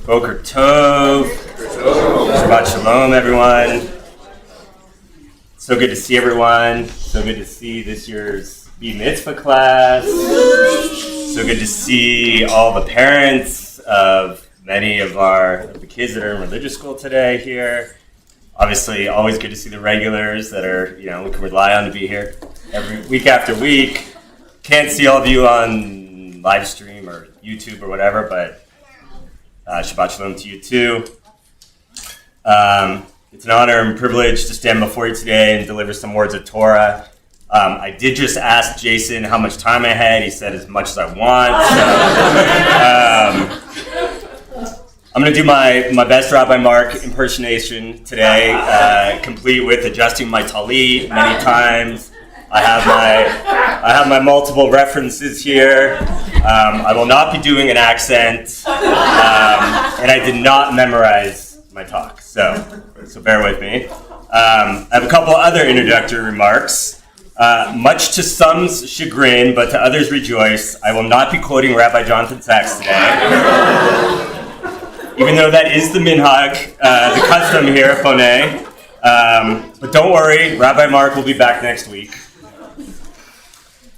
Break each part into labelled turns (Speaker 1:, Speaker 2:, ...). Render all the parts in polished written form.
Speaker 1: Boker Tov. Shabbat Shalom, everyone. So good to see everyone. So good to see this year's Bar Mitzvah class. So good to see all the parents of many of the kids that are in religious school today here. Obviously, always good to see the regulars that are, we can rely on to be here every week after week. Can't see all of you on live stream or YouTube or whatever, but Shabbat Shalom to you too. It's an honor and privilege to stand before you today and deliver some words of Torah. I did just ask Jason how much time I had. He said as much as I want. So, I'm going to do my best Rabbi Mark impersonation today, complete with adjusting my talit many times. I have my multiple references here. I will not be doing an accent, and I did not memorize my talk, so bear with me. I have a couple other introductory remarks. Much to some's chagrin, but to others' rejoice, I will not be quoting Rabbi Jonathan Sachs today, even though that is the minhag, the custom here at Bonnet. But don't worry, Rabbi Mark will be back next week.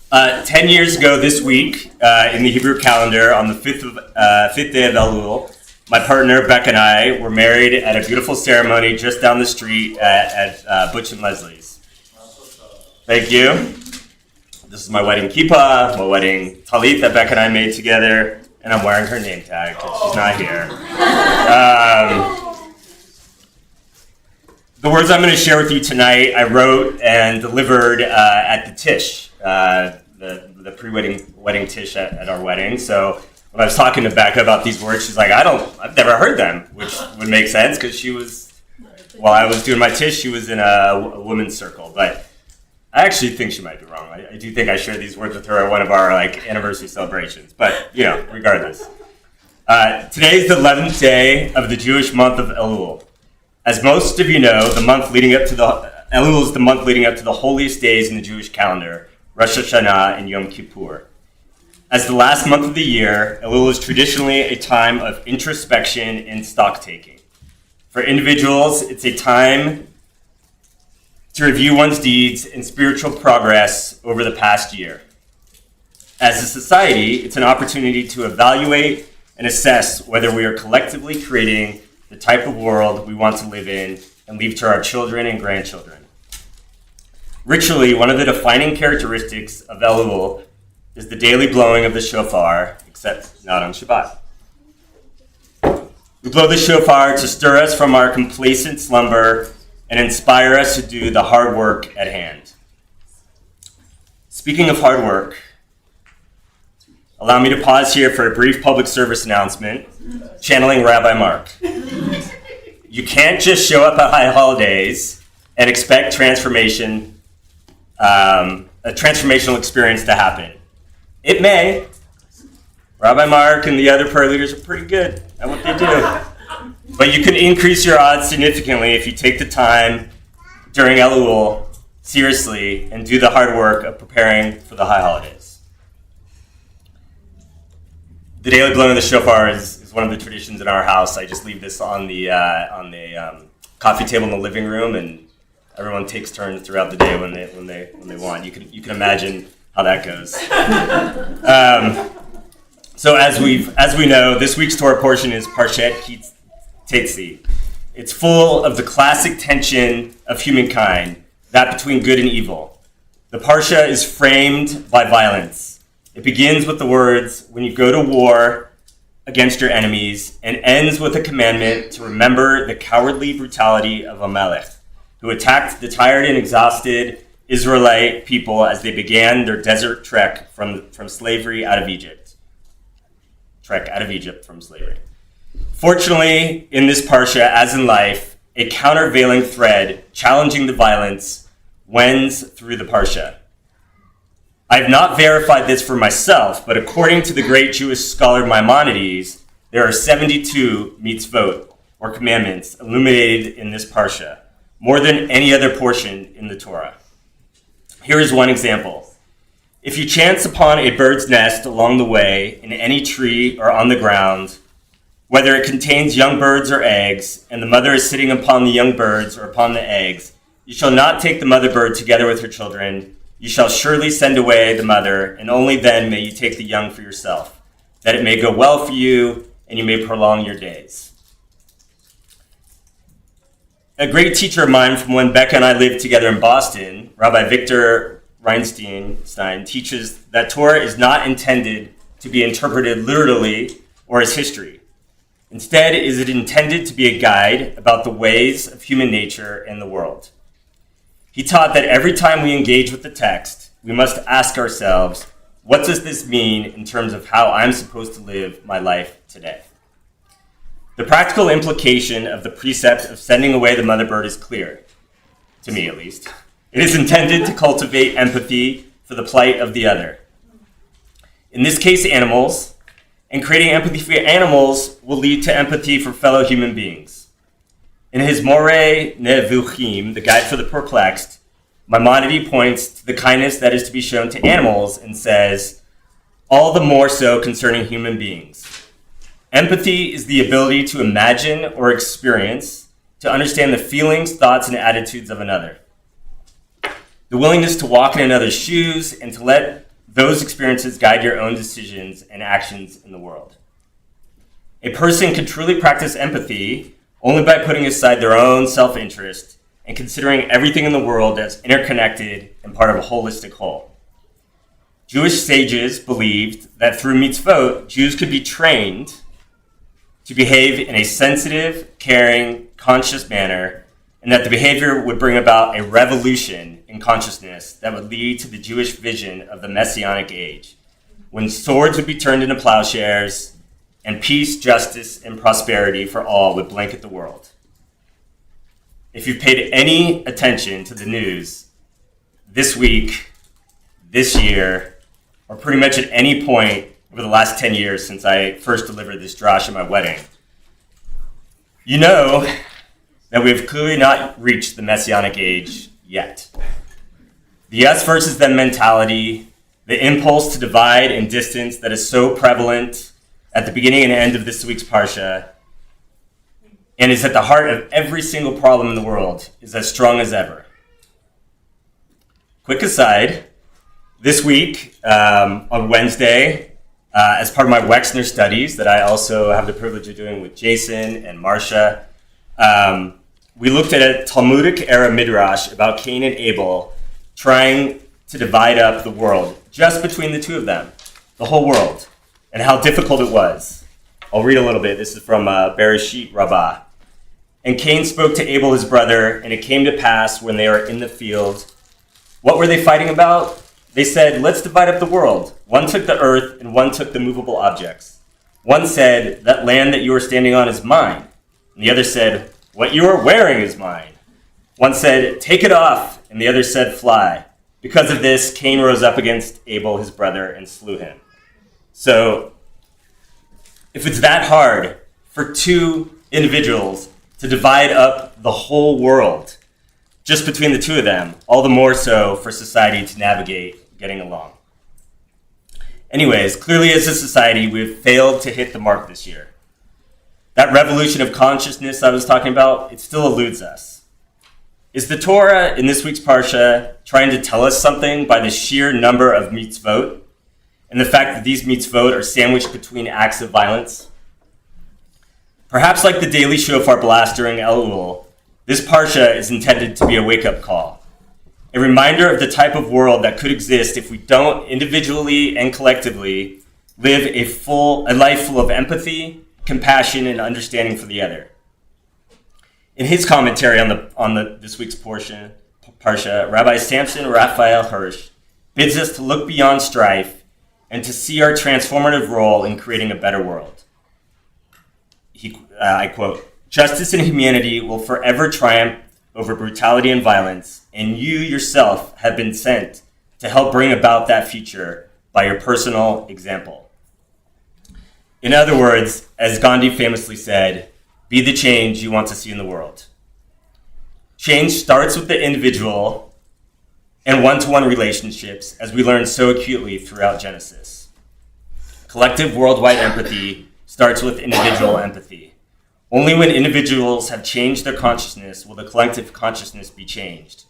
Speaker 1: 10 years ago this week, in the Hebrew calendar, on the fifth day of Elul, my partner, Beck, and I were married at a beautiful ceremony just down the street at Butch and Leslie's. Thank you. This is my wedding kippah, my wedding talit that Beck and I made together, and I'm wearing her name tag because she's not here. The words I'm going to share with you tonight, I wrote and delivered at the Tish, the pre-wedding Tish at our wedding. So when I was talking to Becca about these words, she's like, I've never heard them, which would make sense because while I was doing my Tish, she was in a women's circle. But I actually think she might be wrong. I do think I shared these words with her at one of our anniversary celebrations. But, regardless. Today is the 11th day of the Jewish month of Elul. As most of you know, the month leading up to Elul is the month leading up to the holiest days in the Jewish calendar, Rosh Hashanah and Yom Kippur. As the last month of the year, Elul is traditionally a time of introspection and stock-taking. For individuals, it's a time to review one's deeds and spiritual progress over the past year. As a society, it's an opportunity to evaluate and assess whether we are collectively creating the type of world we want to live in and leave to our children and grandchildren. Ritually, one of the defining characteristics of Elul is the daily blowing of the shofar, except not on Shabbat. We blow the shofar to stir us from our complacent slumber and inspire us to do the hard work at hand. Speaking of hard work, allow me to pause here for a brief public service announcement, channeling Rabbi Mark. You can't just show up at high holidays and expect a transformational experience to happen. It may. Rabbi Mark and the other prayer leaders are pretty good at what they do. But you can increase your odds significantly if you take the time during Elul seriously and do the hard work of preparing for the high holidays. The daily blowing of the shofar is one of the traditions in our house. I just leave this on the coffee table in the living room, and everyone takes turns throughout the day when they want. You can imagine how that goes. So as we know, this week's Torah portion is Parshat Tetzi. It's full of the classic tension of humankind, that between good and evil. The Parsha is framed by violence. It begins with the words, when you go to war against your enemies, and ends with a commandment to remember the cowardly brutality of Amalek, who attacked the tired and exhausted Israelite people as they began their desert trek from slavery out of Egypt. Trek out of Egypt from slavery. Fortunately, in this Parsha, as in life, a countervailing thread challenging the violence wends through the Parsha. I have not verified this for myself, but according to the great Jewish scholar Maimonides, there are 72 mitzvot, or commandments, illuminated in this Parsha, more than any other portion in the Torah. Here is one example. If you chance upon a bird's nest along the way, in any tree or on the ground, whether it contains young birds or eggs, and the mother is sitting upon the young birds or upon the eggs, you shall not take the mother bird together with her children. You shall surely send away the mother, and only then may you take the young for yourself, that it may go well for you, and you may prolong your days. A great teacher of mine from when Becca and I lived together in Boston, Rabbi Victor Reinstein, teaches that Torah is not intended to be interpreted literally or as history. Instead, is it intended to be a guide about the ways of human nature and the world. He taught that every time we engage with the text, we must ask ourselves, what does this mean in terms of how I'm supposed to live my life today? The practical implication of the precept of sending away the mother bird is clear, to me at least. It is intended to cultivate empathy for the plight of the other. In this case, animals, and creating empathy for animals will lead to empathy for fellow human beings. In his More Nevuchim, the Guide for the Perplexed, Maimonides points to the kindness that is to be shown to animals and says, all the more so concerning human beings. Empathy is the ability to imagine or experience, to understand the feelings, thoughts, and attitudes of another. The willingness to walk in another's shoes and to let those experiences guide your own decisions and actions in the world. A person can truly practice empathy only by putting aside their own self-interest and considering everything in the world as interconnected and part of a holistic whole. Jewish sages believed that through mitzvot, Jews could be trained to behave in a sensitive, caring, conscious manner, and that the behavior would bring about a revolution in consciousness that would lead to the Jewish vision of the Messianic age, when swords would be turned into plowshares, and peace, justice, and prosperity for all would blanket the world. If you've paid any attention to the news this week, this year, or pretty much at any point over the last 10 years since I first delivered this drash at my wedding, you know that we have clearly not reached the Messianic age yet. The us versus them mentality, the impulse to divide and distance that is so prevalent at the beginning and end of this week's Parsha, and is at the heart of every single problem in the world, is as strong as ever. Quick aside, this week, on Wednesday, as part of my Wexner studies that I also have the privilege of doing with Jason and Marcia, we looked at a Talmudic era midrash about Cain and Abel trying to divide up the world just between the two of them, the whole world, and how difficult it was. I'll read a little bit. This is from Bereshit Rabbah. And Cain spoke to Abel his brother, and it came to pass when they were in the field. What were they fighting about? They said, let's divide up the world. One took the earth, and one took the movable objects. One said, that land that you are standing on is mine. And the other said, what you are wearing is mine. One said, take it off, and the other said, fly. Because of this, Cain rose up against Abel, his brother, and slew him. So, if it's that hard for two individuals to divide up the whole world just between the two of them, all the more so for society to navigate getting along. Anyways, clearly as a society, we've failed to hit the mark this year. That revolution of consciousness I was talking about, it still eludes us. Is the Torah in this week's Parsha trying to tell us something by the sheer number of mitzvot and the fact that these mitzvot are sandwiched between acts of violence? Perhaps like the daily shofar blast during Elul, this Parsha is intended to be a wake-up call, a reminder of the type of world that could exist if we don't individually and collectively live a life full of empathy, compassion, and understanding for the other. In his commentary on this week's Parsha, Rabbi Samson Raphael Hirsch bids us to look beyond strife and to see our transformative role in creating a better world. I quote, "Justice and humanity will forever triumph over brutality and violence, and you yourself have been sent to help bring about that future by your personal example." In other words, as Gandhi famously said, be the change you want to see in the world. Change starts with the individual and one-to-one relationships, as we learned so acutely throughout Genesis. Collective worldwide empathy starts with individual empathy. Only when individuals have changed their consciousness will the collective consciousness be changed.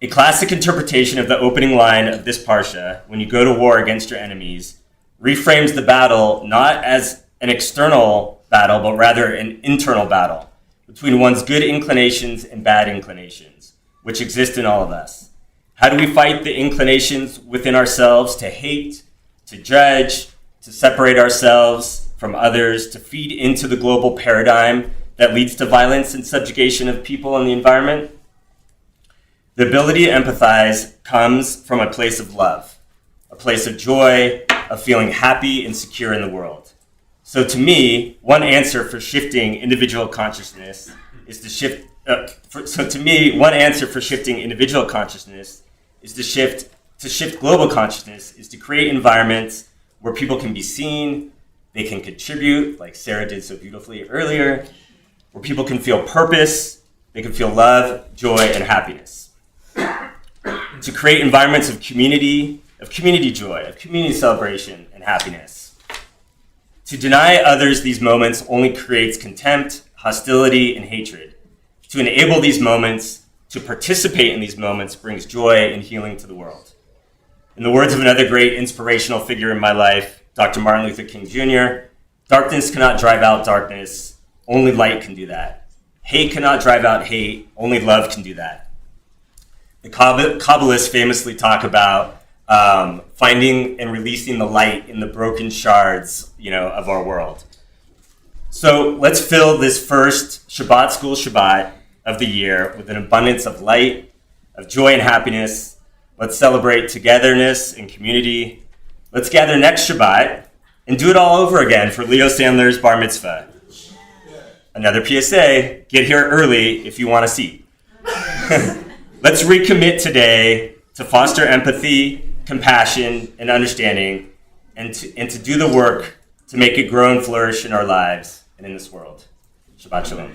Speaker 1: A classic interpretation of the opening line of this parsha, when you go to war against your enemies, reframes the battle not as an external battle, but rather an internal battle between one's good inclinations and bad inclinations, which exist in all of us. How do we fight the inclinations within ourselves to hate, to judge, to separate ourselves from others, to feed into the global paradigm that leads to violence and subjugation of people and the environment? The ability to empathize comes from a place of love, a place of joy, of feeling happy and secure in the world. So to me, one answer for shifting individual consciousness is to shift global consciousness is to create environments where people can be seen, they can contribute, like Sarah did so beautifully earlier, where people can feel purpose, they can feel love, joy, and happiness. To create environments of community joy, of community celebration, and happiness. To deny others these moments only creates contempt, hostility, and hatred. To enable these moments, to participate in these moments, brings joy and healing to the world. In the words of another great inspirational figure in my life, Dr. Martin Luther King Jr., darkness cannot drive out darkness, only light can do that. Hate cannot drive out hate, only love can do that. The Kabbalists famously talk about finding and releasing the light in the broken shards, of our world. So let's fill this first Shabbat School Shabbat of the year with an abundance of light, of joy and happiness. Let's celebrate togetherness and community. Let's gather next Shabbat and do it all over again for Leo Sandler's bar mitzvah. Another PSA, get here early if you want a seat. Let's recommit today to foster empathy, compassion, and understanding, and to do the work to make it grow and flourish in our lives and in this world. Shabbat Shalom.